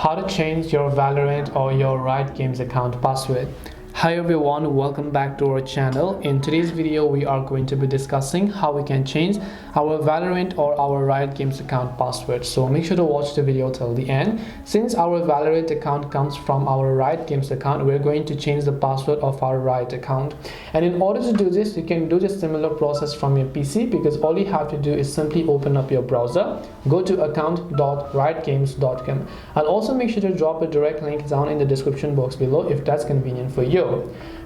how to change your Valorant or your Riot Games account password. Hi everyone, welcome back to our channel. In today's video we are going to be discussing how we can change our Valorant or our Riot Games account password. So make sure to watch the video till the end. Since our Valorant account comes from our Riot Games account, we're going to change the password of our Riot account. And in order to do this, you can do this similar process from your PC, because all you have to do is simply open up your browser, go to account.riotgames.com. I'll also make sure to drop a direct link down in the description box below if that's convenient for you.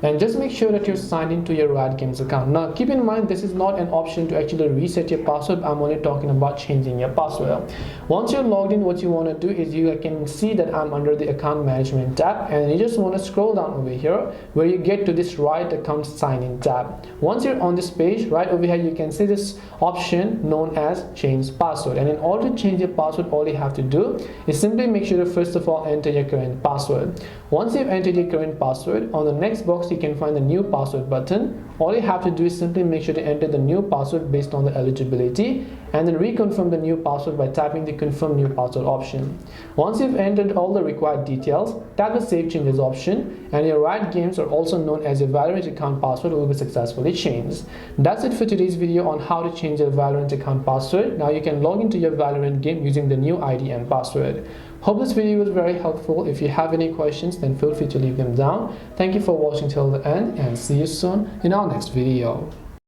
And just make sure that you're signed into your Riot Games account. Now keep in mind, this is not an option to actually reset your password. I'm only talking about changing your password. Once you're logged in, what you want to do is you can see that I'm under the account management tab, and you just want to scroll down over here where you get to this Riot account sign in tab. Once you're on this page, right over here you can see this option known as change password. And in order to change your password, all you have to do is simply make sure to first of all enter your current password. Once you've entered your current password, on the next box you can find the new password button. All you have to do is simply make sure to enter the new password based on the eligibility, and then reconfirm the new password by tapping the confirm new password option. Once you've entered all the required details, tap the save changes option, and your Riot Games, or also known as your Valorant account password, will be successfully changed. That's it for today's video on how to change your Valorant account password. Now you can log into your Valorant game using the new ID and password. Hope this video was very helpful. If you have any questions, then feel free to leave them down. Thank you for watching till the end, and see you soon in our next video.